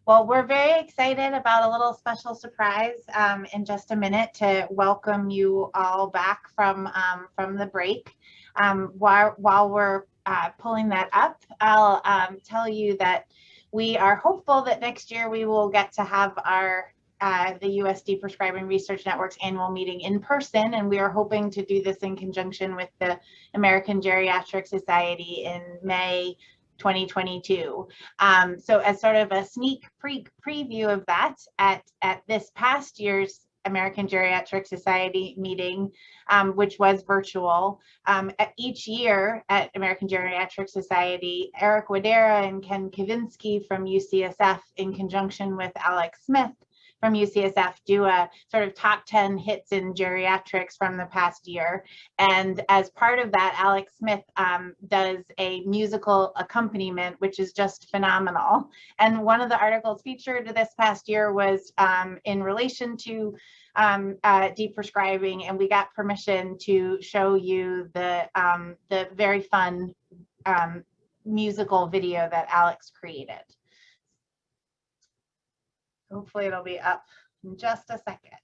Well, we're very excited about a little special surprise in just a minute to welcome you all back from the break. While we're pulling that up, I'll tell you that we are hopeful that next year we will get to have our the Deprescribing Research Network's annual meeting in person, and we are hoping to do this in conjunction with the American Geriatric Society in May 2022. So as sort of a sneak preview of that, at this past year's American Geriatric Society meeting, which was virtual, each year at American Geriatric Society, Eric Wadera and Ken Kavinsky from UCSF, in conjunction with Alex Smith from UCSF, do a sort of top 10 hits in geriatrics from the past year. And as part of that, Alex Smith does a musical accompaniment, which is just phenomenal. And one of the articles featured this past year was in relation to deprescribing, and we got permission to show you the very fun musical video that Alex created. Hopefully it'll be up in just a second.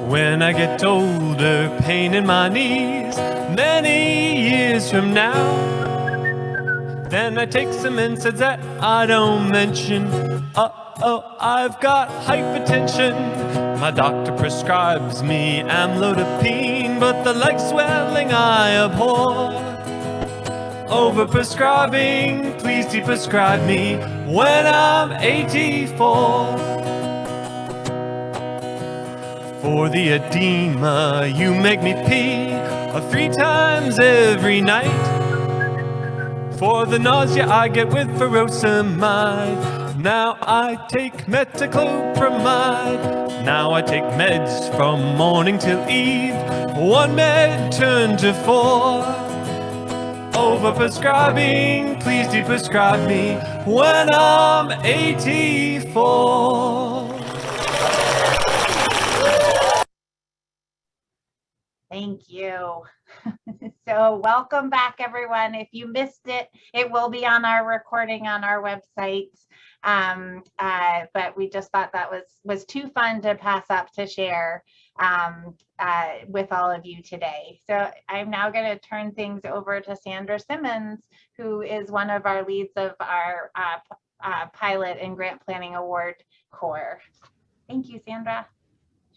When I get older, pain in my knees, many years from now, then I take some NSAIDs that I don't mention. Uh-oh, I've got hypertension. My doctor prescribes me amlodipine, but the leg swelling I abhor. Overprescribing, please deprescribe me when I'm 84. For the edema, you make me pee 3 times every night. For the nausea I get with furosemide, now I take metoclopramide. Now I take meds from morning till eve, 1 med turned to 4. Overprescribing, please deprescribe me when I'm 84. Thank you. So welcome back, everyone. If you missed it, it will be on our recording on our website. But we just thought that was too fun to pass up to share with all of you today. So I'm now going to turn things over to Sandra Simmons, who is one of our leads of our pilot and grant planning award core. Thank you, Sandra.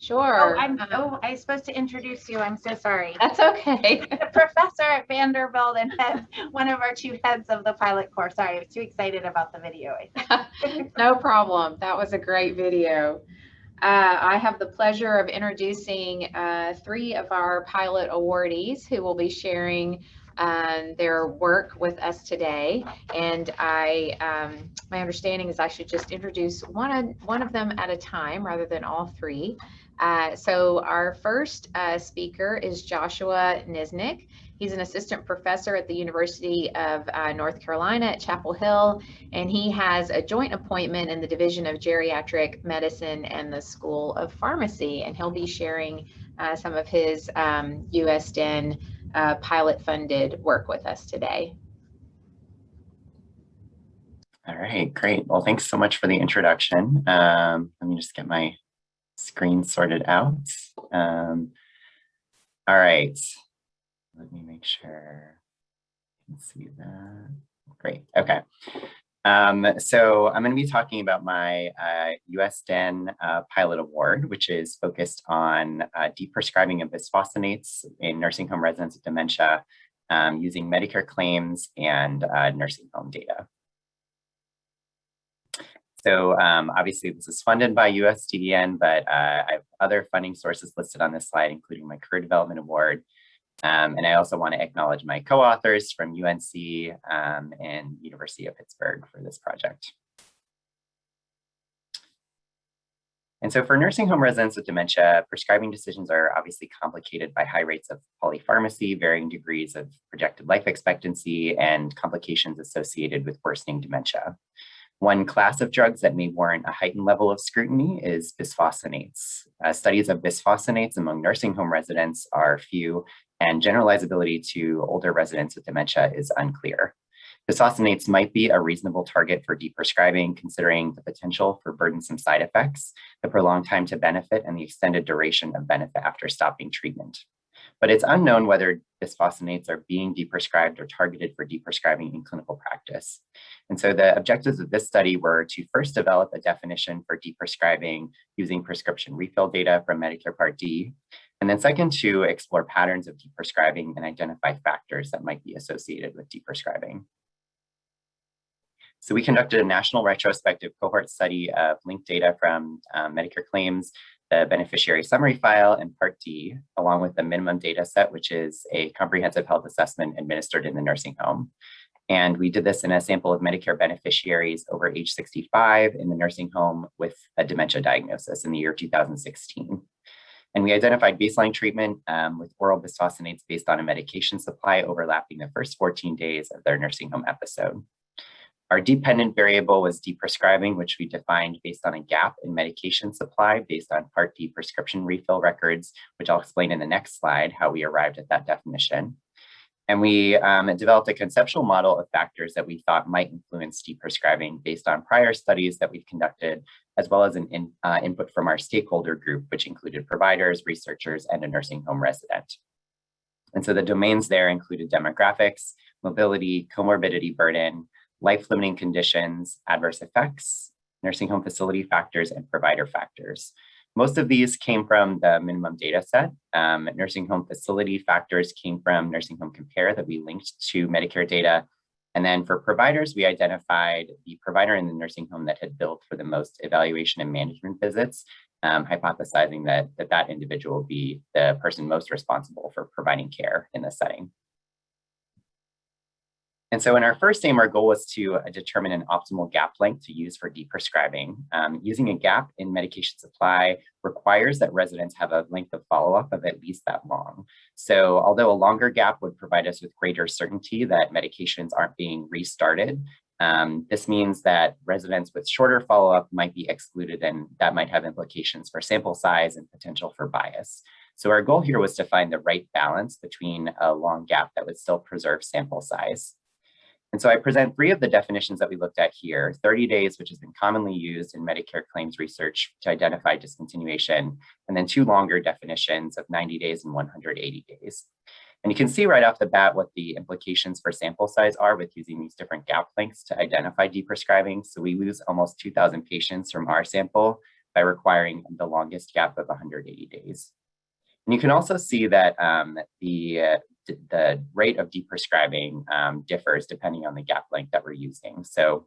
Sure. Oh, I was supposed to introduce you. I'm so sorry. That's okay. The professor at Vanderbilt and one of our 2 heads of the pilot core. Sorry, I was too excited about the video. No problem. That was a great video. I have the pleasure of introducing 3 of our pilot awardees who will be sharing their work with us today. And my understanding is I should just introduce one of them at a time rather than all 3. So our first speaker is Joshua Niznik. He's an assistant professor at the University of North Carolina at Chapel Hill, and he has a joint appointment in the Division of Geriatric Medicine and the School of Pharmacy, and he'll be sharing some of his USDeN pilot-funded work with us today. All right, great. Well, thanks so much for the introduction. Let me just get my screen sorted out. All right, let me make sure you can see that. Great, okay. So I'm going to be talking about my USDeN Pilot Award, which is focused on deprescribing of bisphosphonates in nursing home residents with dementia using Medicare claims and nursing home data. So obviously this is funded by USDeN, but I have other funding sources listed on this slide, including my Career Development Award. And I also want to acknowledge my co-authors from UNC and University of Pittsburgh for this project. And so for nursing home residents with dementia, prescribing decisions are obviously complicated by high rates of polypharmacy, varying degrees of projected life expectancy, and complications associated with worsening dementia. One class of drugs that may warrant a heightened level of scrutiny is bisphosphonates. Studies of bisphosphonates among nursing home residents are few and generalizability to older residents with dementia is unclear. Bisphosphonates might be a reasonable target for deprescribing, considering the potential for burdensome side effects, the prolonged time to benefit, and the extended duration of benefit after stopping treatment. But it's unknown whether bisphosphonates are being deprescribed or targeted for deprescribing in clinical practice. And so the objectives of this study were to first develop a definition for deprescribing using prescription refill data from Medicare Part D, and then second, to explore patterns of deprescribing and identify factors that might be associated with deprescribing. So we conducted a national retrospective cohort study of linked data from Medicare claims, the beneficiary summary file, and Part D, along with the minimum data set, which is a comprehensive health assessment administered in the nursing home. And we did this in a sample of Medicare beneficiaries over age 65 in the nursing home with a dementia diagnosis in the year 2016. And we identified baseline treatment with oral bisphosphonates based on a medication supply overlapping the first 14 days of their nursing home episode. Our dependent variable was deprescribing, which we defined based on a gap in medication supply based on Part D prescription refill records, which I'll explain in the next slide how we arrived at that definition. And we developed a conceptual model of factors that we thought might influence deprescribing based on prior studies that we've conducted, as well as an input from our stakeholder group, which included providers, researchers, and a nursing home resident. And so the domains there included demographics, mobility, comorbidity burden, life-limiting conditions, adverse effects, nursing home facility factors, and provider factors. Most of these came from the minimum data set. Nursing home facility factors came from Nursing Home Compare that we linked to Medicare data. And then for providers, we identified the provider in the nursing home that had billed for the most evaluation and management visits, hypothesizing that individual would be the person most responsible for providing care in the setting. And so in our first aim, our goal was to determine an optimal gap length to use for deprescribing. Using a gap in medication supply requires that residents have a length of follow-up of at least that long. So although a longer gap would provide us with greater certainty that medications aren't being restarted, this means that residents with shorter follow-up might be excluded, and that might have implications for sample size and potential for bias. So our goal here was to find the right balance between a long gap that would still preserve sample size. And so I present 3 of the definitions that we looked at here: 30 days, which has been commonly used in Medicare claims research to identify discontinuation, and then 2 longer definitions of 90 days and 180 days. And you can see right off the bat what the implications for sample size are with using these different gap lengths to identify deprescribing. So we lose almost 2,000 patients from our sample by requiring the longest gap of 180 days. And you can also see that the rate of deprescribing differs depending on the gap length that we're using. So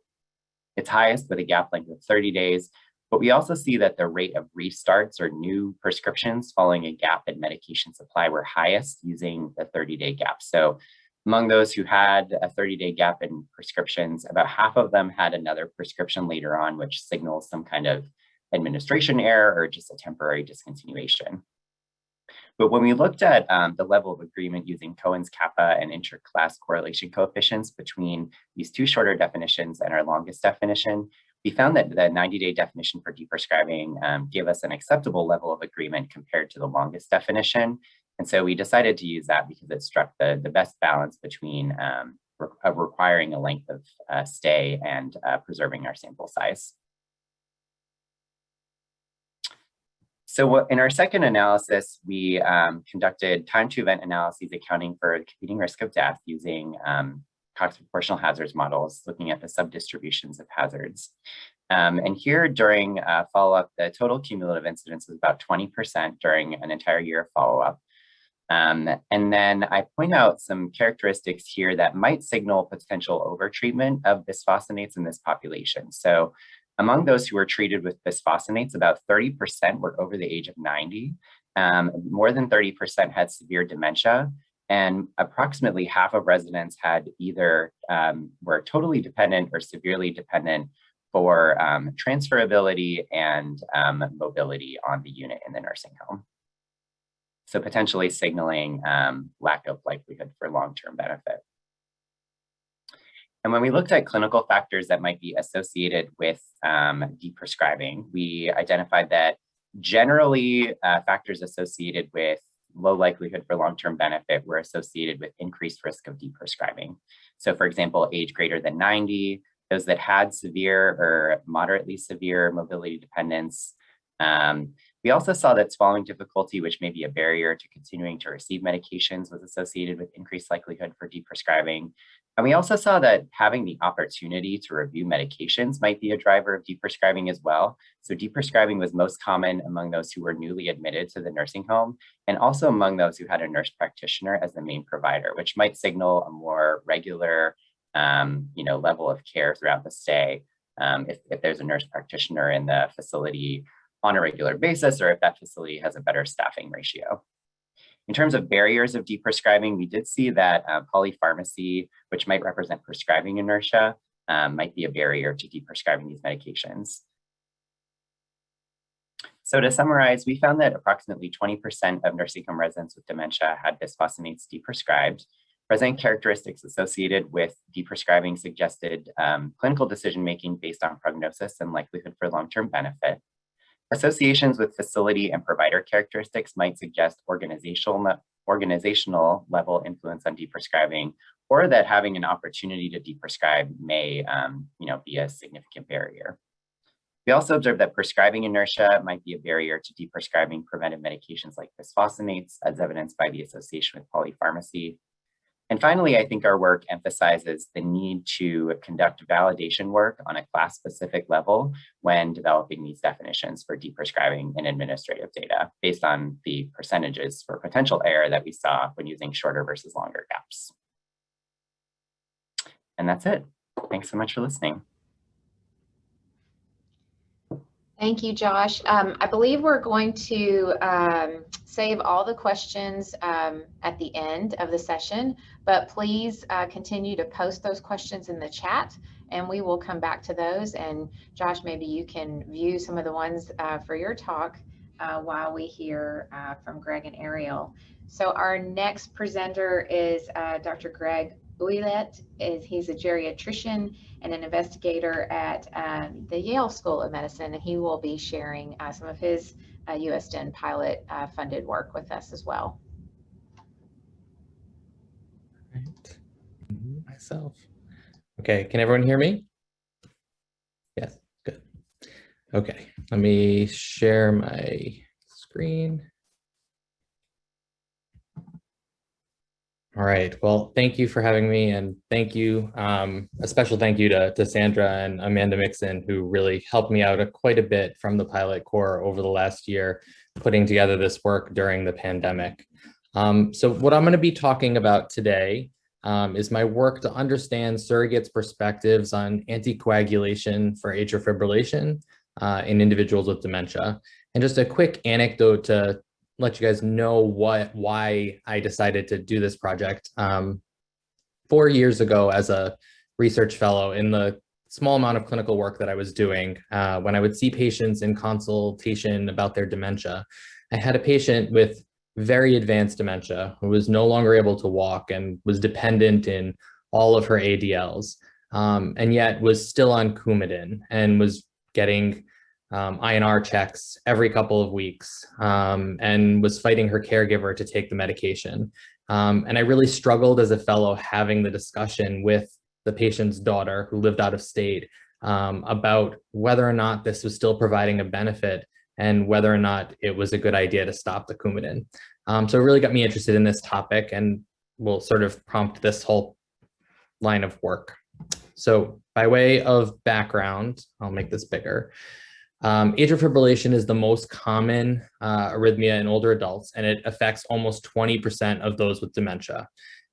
it's highest with a gap length of 30 days, but we also see that the rate of restarts or new prescriptions following a gap in medication supply were highest using the 30-day gap. So among those who had a 30-day gap in prescriptions, about half of them had another prescription later on, which signals some kind of administration error or just a temporary discontinuation. But when we looked at the level of agreement using Cohen's kappa and interclass correlation coefficients between these 2 shorter definitions and our longest definition, we found that the 90-day definition for deprescribing gave us an acceptable level of agreement compared to the longest definition. And so we decided to use that because it struck the best balance between requiring a length of stay and preserving our sample size. So in our second analysis, we conducted time to event analyses accounting for the competing risk of death using Cox proportional hazards models, looking at the subdistributions of hazards. And here during follow-up, the total cumulative incidence was about 20% during an entire year of follow-up. And then I point out some characteristics here that might signal potential overtreatment of bisphosphonates in this population. So among those who were treated with bisphosphonates, about 30% were over the age of 90. More than 30% had severe dementia, and approximately half of residents had either were totally dependent or severely dependent for transferability and mobility on the unit in the nursing home. So potentially signaling lack of likelihood for long-term benefit. And when we looked at clinical factors that might be associated with deprescribing, we identified that generally factors associated with low likelihood for long-term benefit were associated with increased risk of deprescribing. So for example, age greater than 90, those that had severe or moderately severe mobility dependence. We also saw that swallowing difficulty, which may be a barrier to continuing to receive medications, was associated with increased likelihood for deprescribing. And we also saw that having the opportunity to review medications might be a driver of deprescribing as well. So deprescribing was most common among those who were newly admitted to the nursing home, and also among those who had a nurse practitioner as the main provider, which might signal a more regular level of care throughout the stay if there's a nurse practitioner in the facility on a regular basis, or if that facility has a better staffing ratio. In terms of barriers of deprescribing, we did see that polypharmacy, which might represent prescribing inertia, might be a barrier to deprescribing these medications. So to summarize, we found that approximately 20% of nursing home residents with dementia had bisphosphonates deprescribed. Present characteristics associated with deprescribing suggested clinical decision-making based on prognosis and likelihood for long-term benefit. Associations with facility and provider characteristics might suggest organizational level influence on deprescribing, or that having an opportunity to deprescribe may be a significant barrier. We also observed that prescribing inertia might be a barrier to deprescribing preventive medications like bisphosphonates, as evidenced by the association with polypharmacy. And finally, I think our work emphasizes the need to conduct validation work on a class-specific level when developing these definitions for deprescribing in administrative data based on the percentages for potential error that we saw when using shorter versus longer gaps. And that's it. Thanks so much for listening. Thank you, Josh. I believe we're going to save all the questions at the end of the session, but please continue to post those questions in the chat and we will come back to those. And Josh, maybe you can view some of the ones for your talk while we hear from Greg and Ariel. So our next presenter is Dr. Greg Ouellet. He's a geriatrician and an investigator at the Yale School of Medicine, and he will be sharing some of his USDeN pilot funded work with us as well. Right. Myself. Okay, can everyone hear me? Yes, good. Okay, let me share my screen. All right, well, thank you for having me, and thank you, a special thank you to Sandra and Amanda Mixon, who really helped me out quite a bit from the pilot core over the last year, putting together this work during the pandemic. So what I'm gonna be talking about today is my work to understand surrogates' perspectives on anticoagulation for atrial fibrillation in individuals with dementia. And just a quick anecdote to let you guys know why I decided to do this project. 4 years ago, as a research fellow, in the small amount of clinical work that I was doing, when I would see patients in consultation about their dementia, I had a patient with very advanced dementia who was no longer able to walk and was dependent in all of her ADLs, and yet was still on Coumadin and was getting INR checks every couple of weeks, and was fighting her caregiver to take the medication. And I really struggled as a fellow having the discussion with the patient's daughter, who lived out of state, about whether or not this was still providing a benefit and whether or not it was a good idea to stop the Coumadin. So it really got me interested in this topic and will sort of prompt this whole line of work. So by way of background, I'll make this bigger. Atrial fibrillation is the most common arrhythmia in older adults, and it affects almost 20% of those with dementia.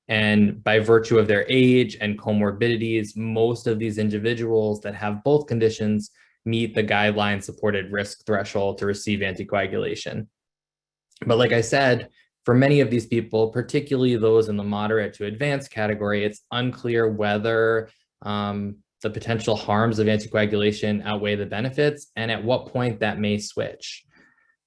And by virtue of their age and comorbidities, most of these individuals that have both conditions meet the guideline-supported risk threshold to receive anticoagulation. But like I said, for many of these people, particularly those in the moderate to advanced category, it's unclear whether the potential harms of anticoagulation outweigh the benefits and at what point that may switch.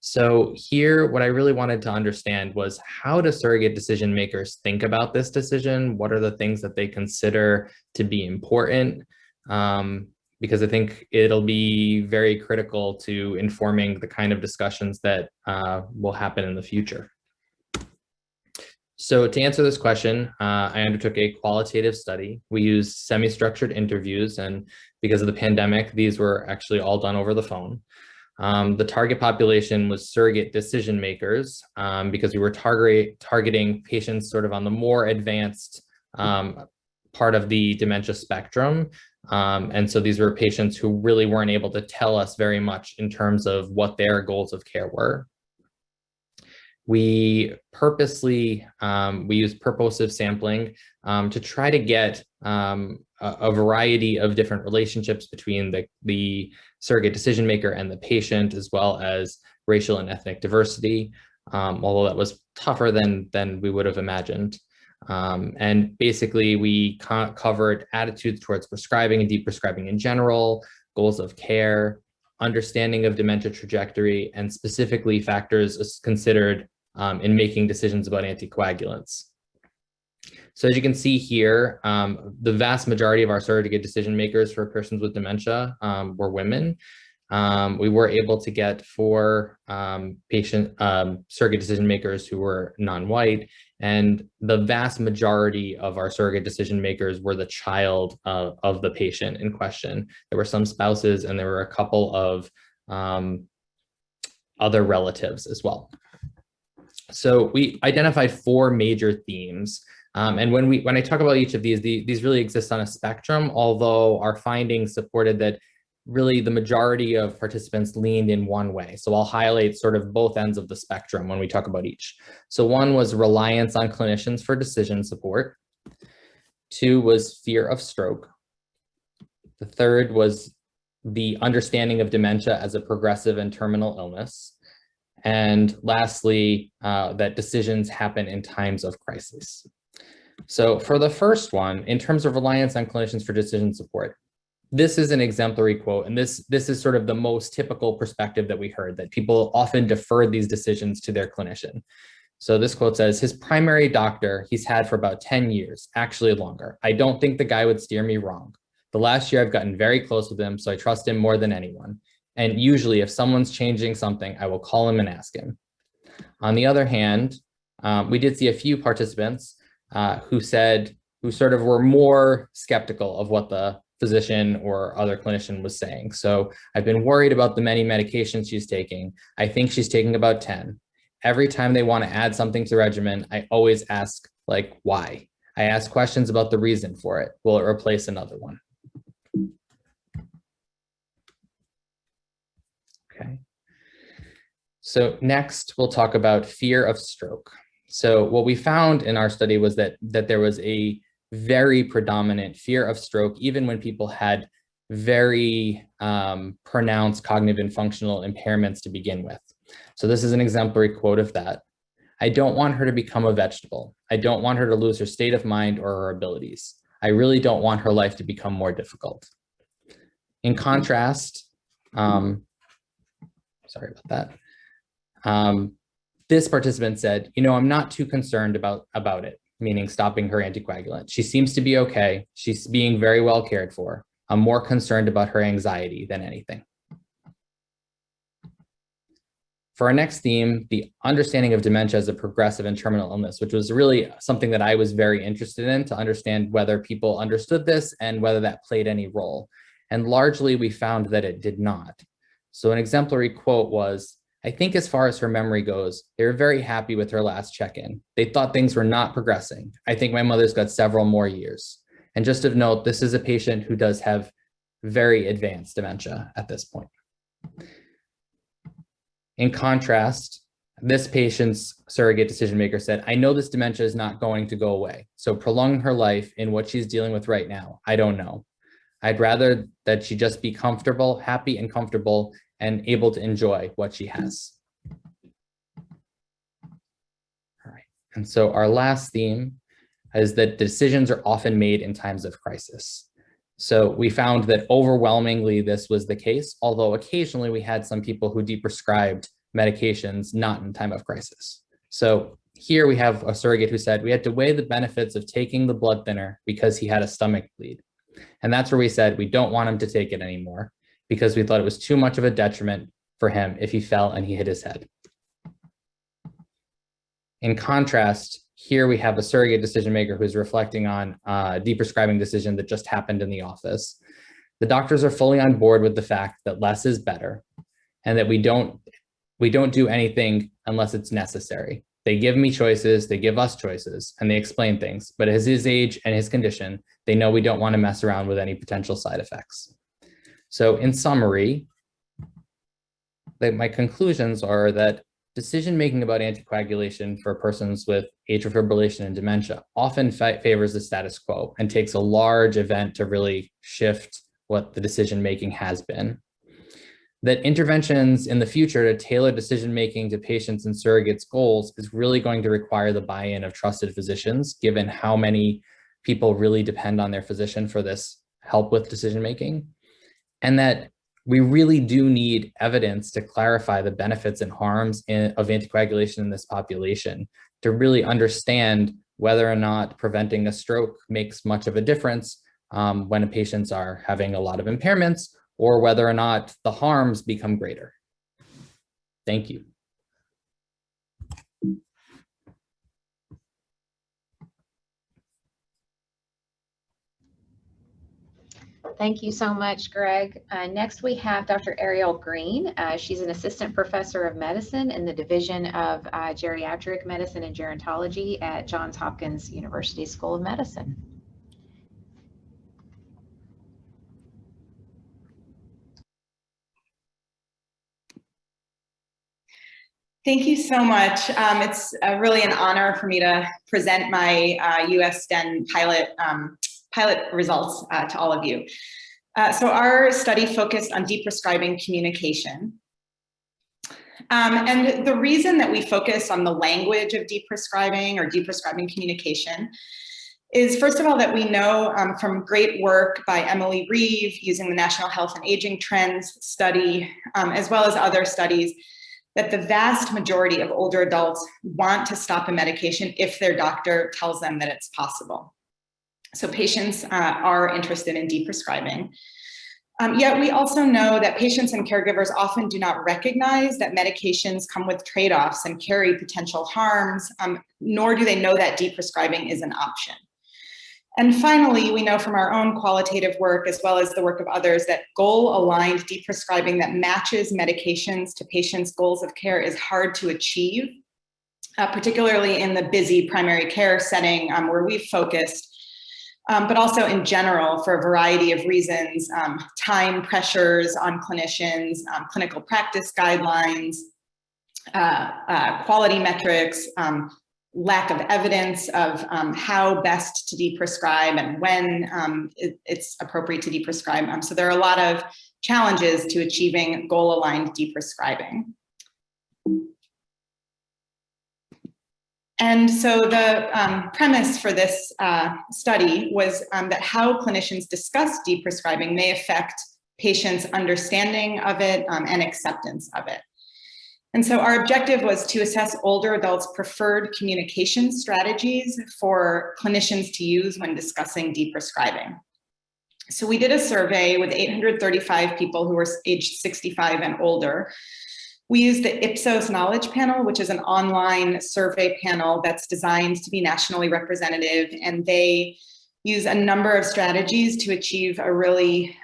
So here, what I really wanted to understand was, how do surrogate decision makers think about this decision? What are the things that they consider to be important? Because I think it'll be very critical to informing the kind of discussions that will happen in the future. So to answer this question, I undertook a qualitative study. We used semi-structured interviews, and because of the pandemic, these were actually all done over the phone. The target population was surrogate decision makers because we were targeting patients sort of on the more advanced part of the dementia spectrum. And so these were patients who really weren't able to tell us very much in terms of what their goals of care were. We purposely, we used purposive sampling to try to get a variety of different relationships between the surrogate decision maker and the patient, as well as racial and ethnic diversity, although that was tougher than we would have imagined. And basically, we covered attitudes towards prescribing and deprescribing in general, goals of care, understanding of dementia trajectory, and specifically factors considered in making decisions about anticoagulants. So as you can see here, the vast majority of our surrogate decision makers for persons with dementia were women. We were able to get 4 surrogate decision makers who were non-white, and the vast majority of our surrogate decision makers were the child of the patient in question. There were some spouses, and there were a couple of other relatives as well. So we identified 4 major themes. And when I talk about each of these really exist on a spectrum, although our findings supported that really the majority of participants leaned in one way. So I'll highlight sort of both ends of the spectrum when we talk about each. So 1 was reliance on clinicians for decision support. 2 was fear of stroke. The 3rd was the understanding of dementia as a progressive and terminal illness. And lastly, that decisions happen in times of crisis. So for the first one, in terms of reliance on clinicians for decision support, this is an exemplary quote, and this is sort of the most typical perspective that we heard, that people often defer these decisions to their clinician. So this quote says, his primary doctor he's had for about 10 years, actually longer. I don't think the guy would steer me wrong. The last year I've gotten very close with him, so I trust him more than anyone. And usually if someone's changing something, I will call him and ask him. On the other hand, we did see a few participants who sort of were more skeptical of what the physician or other clinician was saying. So I've been worried about the many medications she's taking. I think she's taking about 10. Every time they want to add something to the regimen, I always ask, like, why? I ask questions about the reason for it. Will it replace another one? Okay. So next, we'll talk about fear of stroke. So what we found in our study was that there was a very predominant fear of stroke, even when people had very pronounced cognitive and functional impairments to begin with. So this is an exemplary quote of that. I don't want her to become a vegetable. I don't want her to lose her state of mind or her abilities. I really don't want her life to become more difficult. In contrast, sorry about that. This participant said, you know, I'm not too concerned about it, meaning stopping her anticoagulant. She seems to be okay. She's being very well cared for. I'm more concerned about her anxiety than anything. For our next theme, the understanding of dementia as a progressive and terminal illness, which was really something that I was very interested in, to understand whether people understood this and whether that played any role. And largely we found that it did not. So an exemplary quote was, I think as far as her memory goes, they were very happy with her last check-in. They thought things were not progressing. I think my mother's got several more years. And just of note, this is a patient who does have very advanced dementia at this point. In contrast, this patient's surrogate decision maker said, I know this dementia is not going to go away. So prolonging her life in what she's dealing with right now, I don't know. I'd rather that she just be comfortable, happy and comfortable, and able to enjoy what she has. All right, and so our last theme is that decisions are often made in times of crisis. So we found that overwhelmingly this was the case, although occasionally we had some people who deprescribed medications not in time of crisis. So here we have a surrogate who said, we had to weigh the benefits of taking the blood thinner because he had a stomach bleed. And that's where we said, we don't want him to take it anymore because we thought it was too much of a detriment for him if he fell and he hit his head. In contrast, Here we have a surrogate decision maker who's reflecting on a deprescribing decision that just happened in the office. The doctors are fully on board with the fact that less is better and that we don't do anything unless it's necessary. They give me choices, they give us choices, and they explain things. But as his age and his condition, they know we don't want to mess around with any potential side effects. So in summary, my conclusions are that decision-making about anticoagulation for persons with atrial fibrillation and dementia often favors the status quo and takes a large event to really shift what the decision-making has been. That interventions in the future to tailor decision-making to patients and surrogates' goals is really going to require the buy-in of trusted physicians, given how many people really depend on their physician for this help with decision-making. And that we really do need evidence to clarify the benefits and harms of anticoagulation in this population to really understand whether or not preventing a stroke makes much of a difference when patients are having a lot of impairments, or whether or not the harms become greater. Thank you. Thank you so much, Greg. Next, we have Dr. Ariel Green. She's an assistant professor of medicine in the Division of Geriatric Medicine and Gerontology at Johns Hopkins University School of Medicine. Thank you so much. It's really an honor for me to present my USDeN pilot results to all of you. So our study focused on deprescribing communication. And the reason that we focus on the language of deprescribing or deprescribing communication is, first of all, that we know from great work by Emily Reeve using the National Health and Aging Trends study, as well as other studies, that the vast majority of older adults want to stop a medication if their doctor tells them that it's possible. So patients are interested in deprescribing. Yet we also know that patients and caregivers often do not recognize that medications come with trade-offs and carry potential harms, nor do they know that deprescribing is an option. And finally, we know from our own qualitative work, as well as the work of others, that goal-aligned deprescribing that matches medications to patients' goals of care is hard to achieve, particularly in the busy primary care setting where we've focused, but also in general for a variety of reasons, time pressures on clinicians, clinical practice guidelines, quality metrics, lack of evidence of how best to deprescribe and when it's appropriate to deprescribe. So there are a lot of challenges to achieving goal-aligned deprescribing. And so the premise for this study was that how clinicians discuss deprescribing may affect patients' understanding of it and acceptance of it. And so our objective was to assess older adults' preferred communication strategies for clinicians to use when discussing deprescribing. So we did a survey with 835 people who were aged 65 and older. We used the Ipsos Knowledge Panel, which is an online survey panel that's designed to be nationally representative, and they use a number of strategies to achieve a really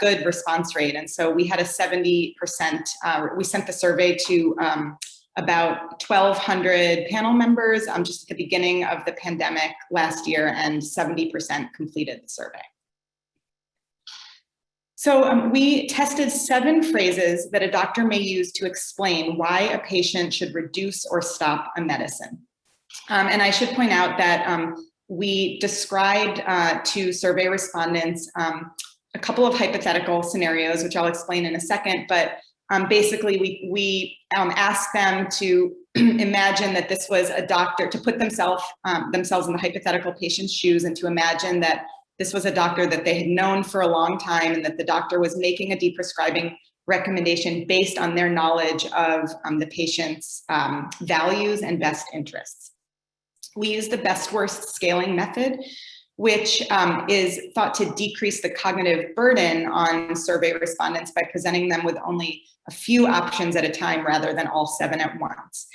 good response rate. And so we had a 70%, we sent the survey to about 1,200 panel members just at the beginning of the pandemic last year, and 70% completed the survey. So we tested 7 phrases that a doctor may use to explain why a patient should reduce or stop a medicine. And I should point out that we described to survey respondents a couple of hypothetical scenarios, which I'll explain in a second, but basically we asked them to imagine that this was a doctor, to put themselves in the hypothetical patient's shoes, and to imagine that this was a doctor that they had known for a long time, and that the doctor was making a deprescribing recommendation based on their knowledge of the patient's values and best interests. We use the best-worst scaling method, which is thought to decrease the cognitive burden on survey respondents by presenting them with only a few options at a time rather than all 7 at once.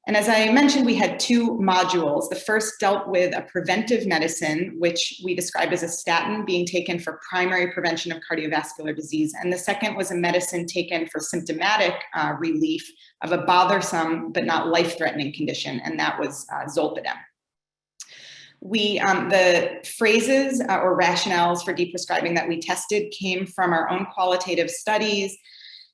And as I mentioned, we had two modules. The first dealt with a preventive medicine, which we described as a statin being taken for primary prevention of cardiovascular disease. And the second was a medicine taken for symptomatic relief of a bothersome but not life-threatening condition, and that was zolpidem. The phrases or rationales for deprescribing that we tested came from our own qualitative studies,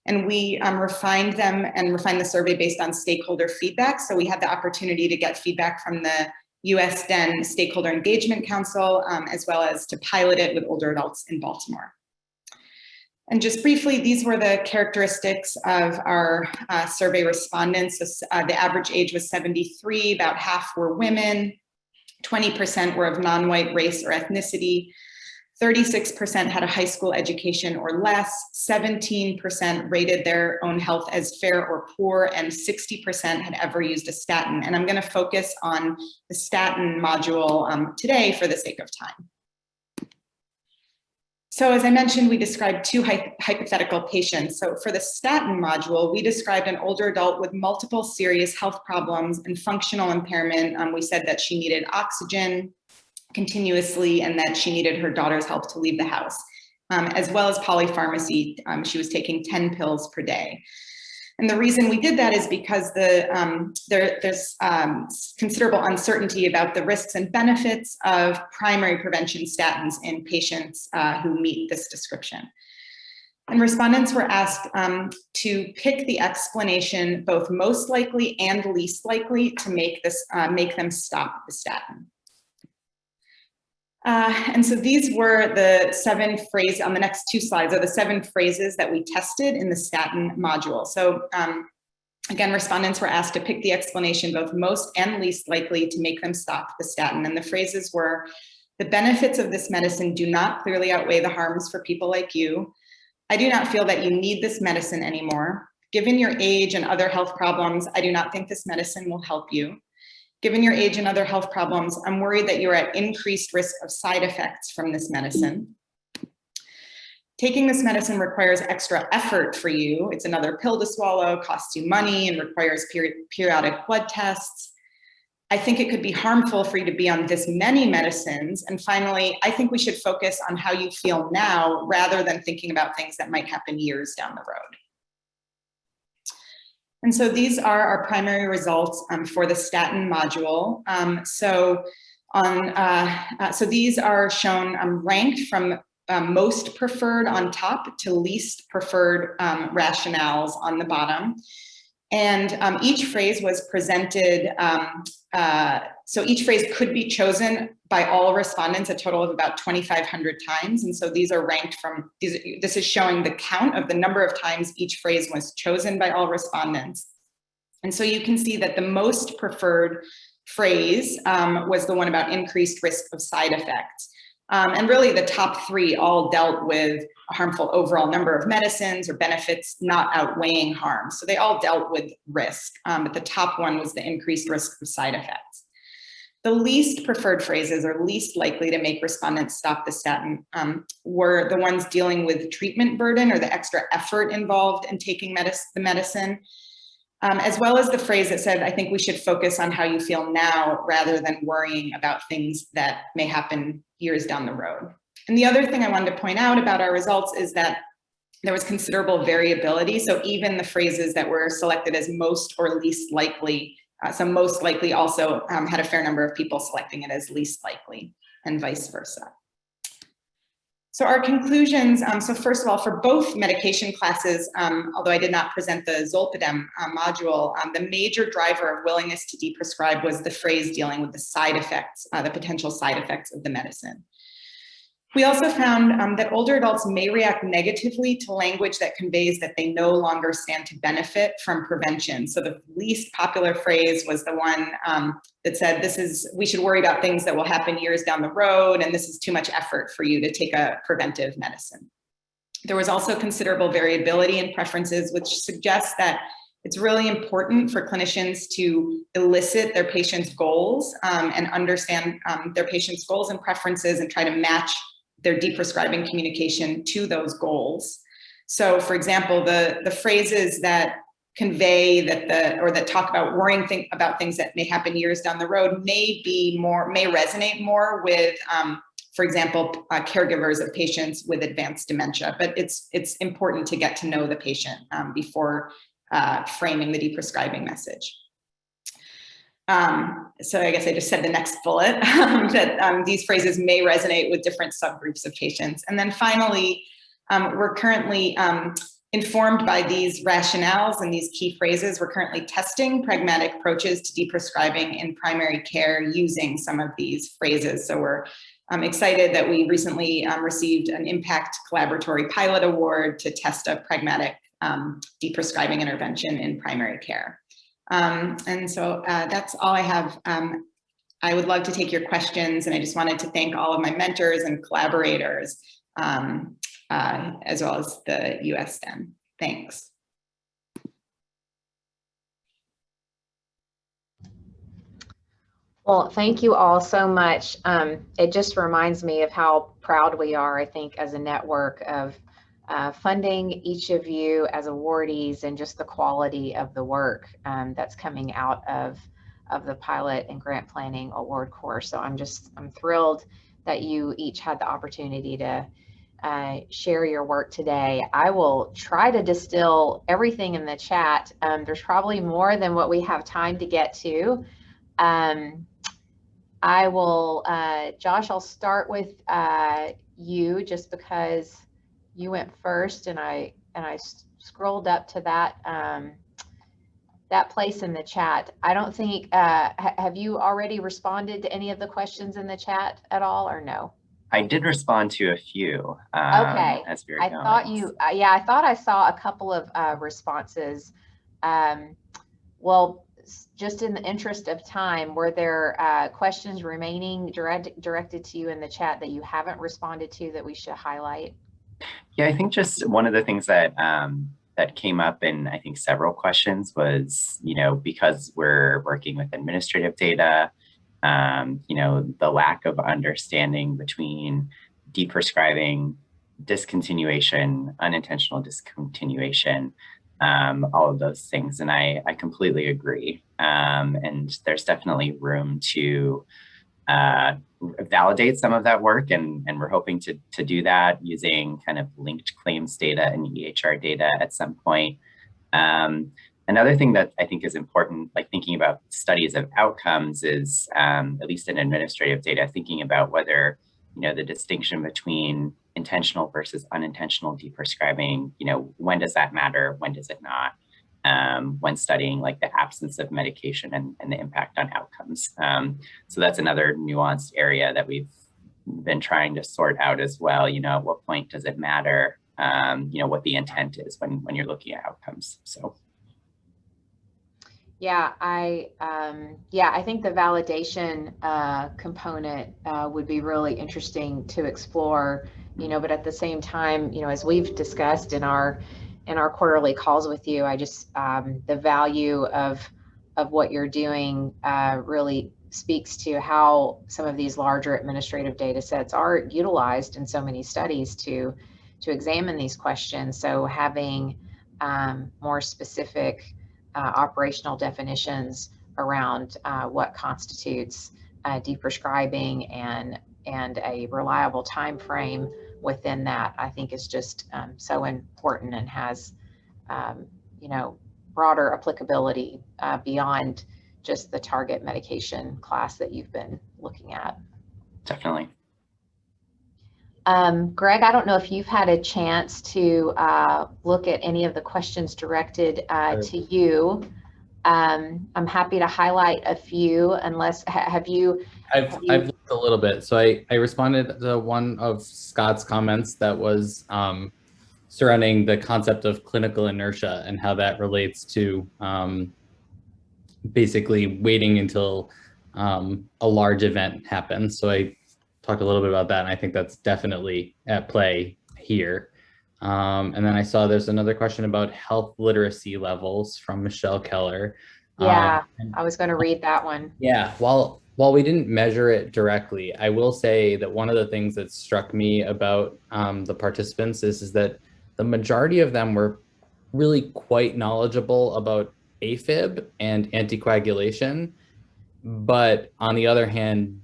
and we refined them and refined the survey based on stakeholder feedback. So we had the opportunity to get feedback from the USDeN Stakeholder Engagement Council, as well as to pilot it with older adults in Baltimore. And just briefly, these were the characteristics of our survey respondents. So, the average age was 73, about half were women, 20% were of non-white race or ethnicity, 36% had a high school education or less, 17% rated their own health as fair or poor, and 60% had ever used a statin. And I'm going to focus on the statin module today for the sake of time. So as I mentioned, we described two hypothetical patients. So for the statin module, we described an older adult with multiple serious health problems and functional impairment. We said that she needed oxygen continuously and that she needed her daughter's help to leave the house, as well as polypharmacy. She was taking 10 pills per day. And the reason we did that is because there's considerable uncertainty about the risks and benefits of primary prevention statins in patients who meet this description. And respondents were asked to pick the explanation, both most likely and least likely, to make them stop the statin. And so these were the 7 phrases on the next 2 slides, are the 7 phrases that we tested in the statin module. So again, respondents were asked to pick the explanation, both most and least likely, to make them stop the statin. And the phrases were: the benefits of this medicine do not clearly outweigh the harms for people like you. I do not feel that you need this medicine anymore. Given your age and other health problems, I do not think this medicine will help you. Given your age and other health problems, I'm worried that you're at increased risk of side effects from this medicine. Taking this medicine requires extra effort for you. It's another pill to swallow, costs you money, and requires periodic blood tests. I think it could be harmful for you to be on this many medicines. And finally, I think we should focus on how you feel now rather than thinking about things that might happen years down the road. And so these are our primary results for the statin module. So these are shown ranked from most preferred on top to least preferred rationales on the bottom. And each phrase was presented, so each phrase could be chosen by all respondents a total of about 2,500 times. And so these are ranked from, this is showing the count of the number of times each phrase was chosen by all respondents. And so you can see that the most preferred phrase was the one about increased risk of side effects. And really the top 3 all dealt with a harmful overall number of medicines or benefits not outweighing harm. So they all dealt with risk, but the top one was the increased risk of side effects. The least preferred phrases, or least likely to make respondents stop the statin, were the ones dealing with treatment burden or the extra effort involved in taking the medicine, as well as the phrase that said, I think we should focus on how you feel now rather than worrying about things that may happen years down the road. And the other thing I wanted to point out about our results is that there was considerable variability. So even the phrases that were selected as most or least likely, so most likely also had a fair number of people selecting it as least likely, and vice versa. So our conclusions, so first of all, for both medication classes, although I did not present the zolpidem module, the major driver of willingness to deprescribe was the phrase dealing with the side effects, the potential side effects of the medicine. We also found that older adults may react negatively to language that conveys that they no longer stand to benefit from prevention. So the least popular phrase was the one that said, we should worry about things that will happen years down the road, and this is too much effort for you to take a preventive medicine. There was also considerable variability in preferences, which suggests that it's really important for clinicians to elicit their patients' goals and understand their patients' goals and preferences and try to match their deprescribing communication to those goals. So for example, the phrases that convey that talk about worrying about things that may happen years down the road may resonate more with, for example, caregivers of patients with advanced dementia. But it's important to get to know the patient before framing the deprescribing message. So I guess I just said the next bullet, that these phrases may resonate with different subgroups of patients. And then finally, we're currently informed by these rationales and these key phrases. We're currently testing pragmatic approaches to deprescribing in primary care using some of these phrases. So we're excited that we recently received an Impact Collaboratory Pilot Award to test a pragmatic deprescribing intervention in primary care. And so that's all I have. I would love to take your questions, and I just wanted to thank all of my mentors and collaborators, as well as the USDeN. Thanks. Well, thank you all so much. It just reminds me of how proud we are, I think, as a network of funding each of you as awardees, and just the quality of the work that's coming out of the pilot and grant planning award course. So I'm thrilled that you each had the opportunity to share your work today. I will try to distill everything in the chat. There's probably more than what we have time to get to. I will, Josh, I'll start with you, just because you went first, and I scrolled up to that that place in the chat. I don't think, have you already responded to any of the questions in the chat at all, or no? I did respond to a few. Okay. As we were I going. thought you, yeah, I thought I saw a couple of responses. Well, just in the interest of time, were there questions remaining directed to you in the chat that you haven't responded to that we should highlight? Yeah, I think just one of the things that that came up in, I think, several questions was, because we're working with administrative data, the lack of understanding between deprescribing, discontinuation, unintentional discontinuation, all of those things. And I completely agree. And there's definitely room to validate some of that work, and we're hoping to do that using kind of linked claims data and EHR data at some point. Another thing that I think is important, like thinking about studies of outcomes, is at least in administrative data, thinking about whether the distinction between intentional versus unintentional deprescribing, when does that matter, when does it not, when studying like the absence of medication and the impact on outcomes. So that's another nuanced area that we've been trying to sort out as well. At what point does it matter, what the intent is when you're looking at outcomes. So. Yeah, I think the validation component would be really interesting to explore, but at the same time, as we've discussed in our quarterly calls with you, I just, the value of what you're doing really speaks to how some of these larger administrative data sets are utilized in so many studies to examine these questions. So having more specific operational definitions around what constitutes deprescribing and a reliable time frame within that, I think is just so important, and has broader applicability beyond just the target medication class that you've been looking at. Definitely. Greg, I don't know if you've had a chance to look at any of the questions directed to you. I'm happy to highlight a few, unless, have you? I've looked a little bit. So I responded to one of Scott's comments that was surrounding the concept of clinical inertia and how that relates to basically waiting until a large event happens. So I talked a little bit about that, and I think that's definitely at play here. And then I saw there's another question about health literacy levels from Michelle Keller. Yeah, I was going to read that one. Yeah, while we didn't measure it directly, I will say that one of the things that struck me about the participants is that the majority of them were really quite knowledgeable about AFib and anticoagulation. But on the other hand,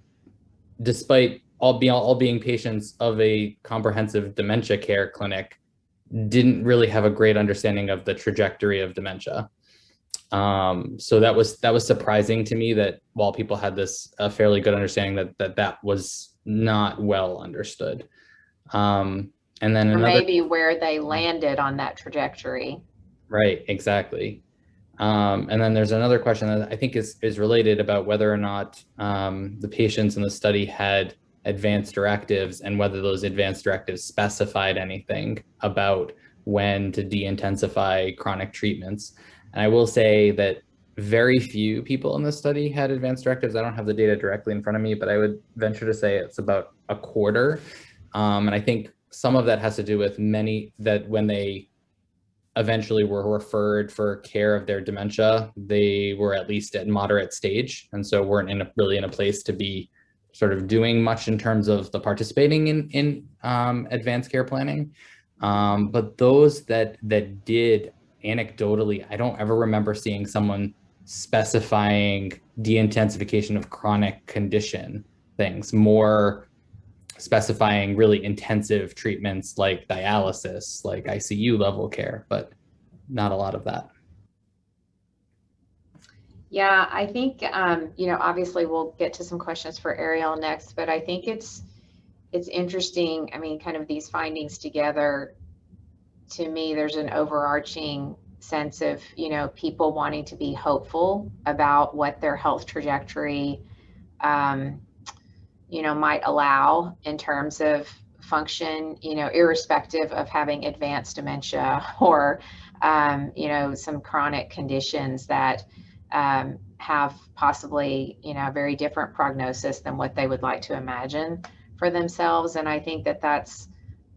despite all being patients of a comprehensive dementia care clinic, didn't really have a great understanding of the trajectory of dementia. So that was surprising to me, that while people had this a fairly good understanding, that was not well understood. And then Or another, maybe where they landed on that trajectory. right, exactly. And then there's another question that I think is related about whether or not the patients in the study had advanced directives, and whether those advanced directives specified anything about when to de-intensify chronic treatments. And I will say that very few people in this study had advanced directives. I don't have the data directly in front of me, but I would venture to say it's about a quarter. And I think some of that has to do with many that when they eventually were referred for care of their dementia, they were at least at moderate stage, and so weren't really in a place to be sort of doing much in terms of the participating in advanced care planning. But those that did, anecdotally, I don't ever remember seeing someone specifying de-intensification of chronic condition things, more specifying really intensive treatments like dialysis, like ICU level care, but not a lot of that. Yeah, I think, obviously we'll get to some questions for Ariel next, but I think it's interesting. I mean, kind of these findings together, to me, there's an overarching sense of, people wanting to be hopeful about what their health trajectory, might allow in terms of function, irrespective of having advanced dementia or, some chronic conditions that have possibly, a very different prognosis than what they would like to imagine for themselves. And I think that that's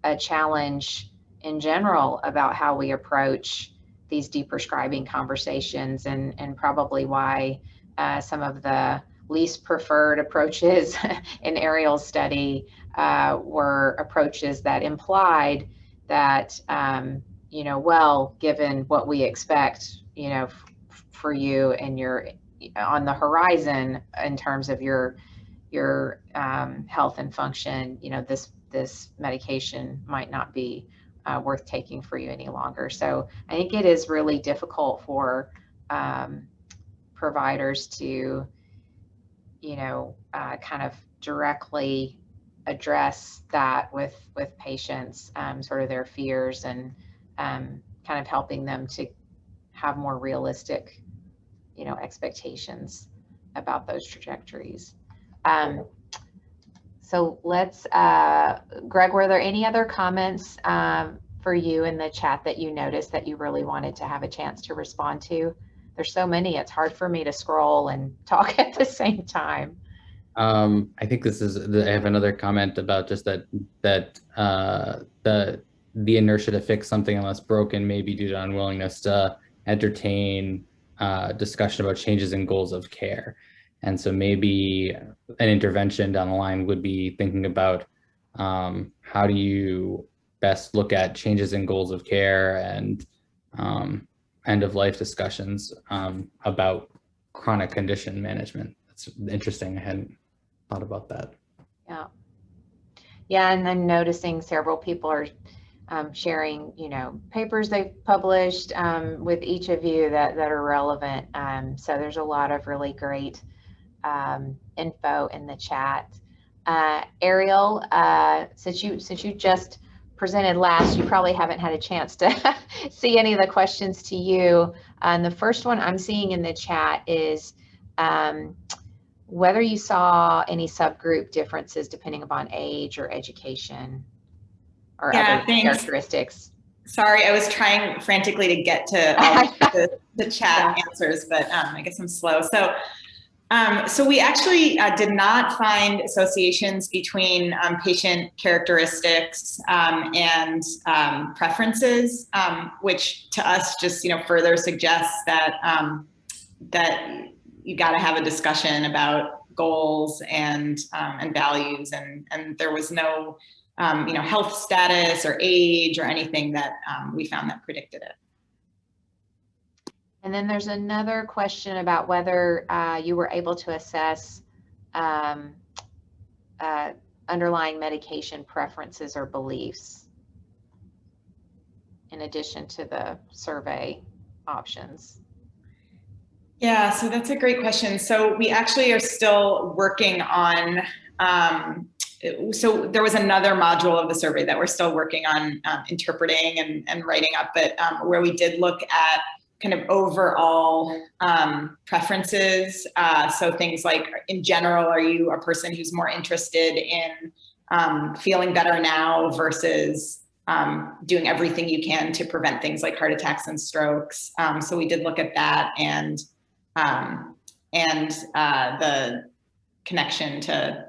a challenge in general about how we approach these deprescribing conversations, and probably why some of the least preferred approaches in Ariel's study were approaches that implied that, well, given what we expect, for you and your on the horizon in terms of your health and function, this medication might not be worth taking for you any longer. So I think it is really difficult for providers to, kind of directly address that with patients, sort of their fears, and kind of helping them to have more realistic, expectations about those trajectories. So let's, Greg, were there any other comments for you in the chat that you noticed that you really wanted to have a chance to respond to? There's so many, it's hard for me to scroll and talk at the same time. I think I have another comment about just that the inertia to fix something unless broken may be due to unwillingness to entertain discussion about changes in goals of care. And so maybe an intervention down the line would be thinking about how do you best look at changes in goals of care and end of life discussions about chronic condition management. That's interesting. I hadn't thought about that. Yeah, and I'm noticing several people are sharing, papers they've published with each of you that are relevant. So there's a lot of really great info in the chat. Ariel, since you just presented last, you probably haven't had a chance to see any of the questions to you. And the first one I'm seeing in the chat is whether you saw any subgroup differences depending upon age or education or other characteristics. Sorry, I was trying frantically to get to all the chat answers, but I guess I'm slow. So we actually did not find associations between patient characteristics and preferences, which to us just further suggests that that you got to have a discussion about goals and values, and there was no health status or age or anything that we found that predicted it. And then there's another question about whether you were able to assess underlying medication preferences or beliefs in addition to the survey options. Yeah, so that's a great question. So we actually are still working on, so there was another module of the survey that we're still working on interpreting and writing up, but where we did look at kind of overall preferences. So things like, in general, are you a person who's more interested in feeling better now versus doing everything you can to prevent things like heart attacks and strokes? So we did look at that and the connection to,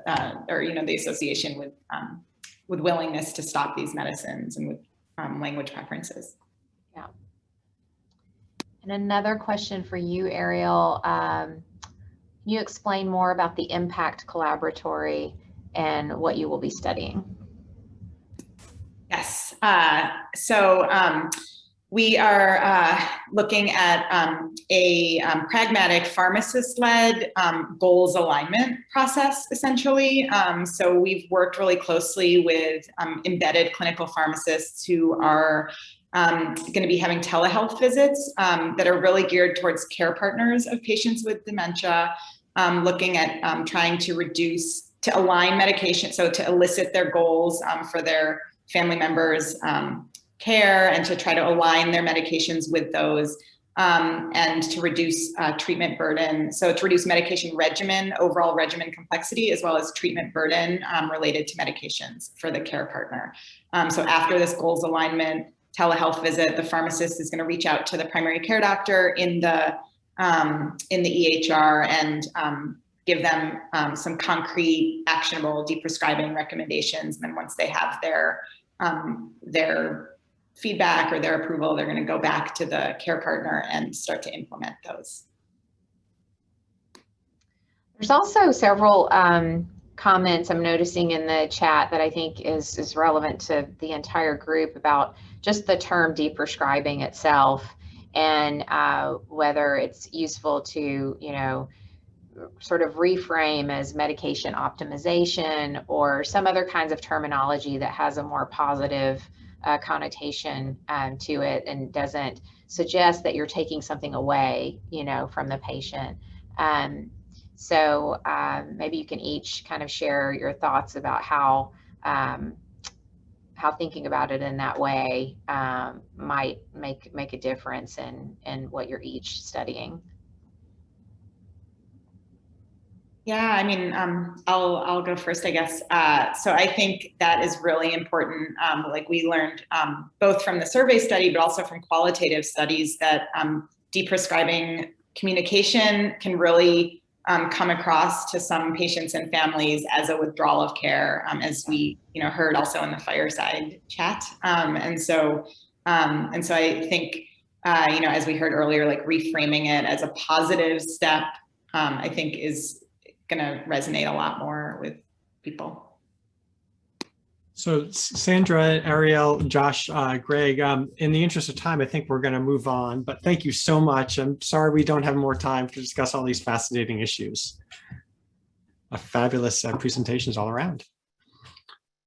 or the association with willingness to stop these medicines and with language preferences. Yeah. And another question for you, Ariel. Can you explain more about the IMPACT Collaboratory and what you will be studying? Yes. So we are looking at a pragmatic pharmacist-led goals alignment process, essentially. So we've worked really closely with embedded clinical pharmacists who are going to be having telehealth visits that are really geared towards care partners of patients with dementia, looking at trying to align medication, so to elicit their goals for their family members' care and to try to align their medications with those and to reduce treatment burden. So to reduce medication regimen, overall regimen complexity, as well as treatment burden related to medications for the care partner. So after this goals alignment telehealth visit, the pharmacist is going to reach out to the primary care doctor in the EHR and give them some concrete, actionable deprescribing recommendations. And then once they have their feedback or their approval, they're going to go back to the care partner and start to implement those. There's also several comments I'm noticing in the chat that I think is relevant to the entire group about just the term deprescribing itself and whether it's useful to, sort of reframe as medication optimization or some other kinds of terminology that has a more positive connotation to it and doesn't suggest that you're taking something away, from the patient. So maybe you can each kind of share your thoughts about how thinking about it in that way might make a difference in what you're each studying. Yeah, I mean, I'll go first, I guess. So I think that is really important. Like we learned both from the survey study, but also from qualitative studies that deprescribing communication can really come across to some patients and families as a withdrawal of care, as we heard also in the fireside chat. And so I think as we heard earlier, like reframing it as a positive step, I think is going to resonate a lot more with people. So Sandra, Ariel, Josh, Greg, in the interest of time, I think we're going to move on, but thank you so much. I'm sorry we don't have more time to discuss all these fascinating issues. Fabulous presentations all around.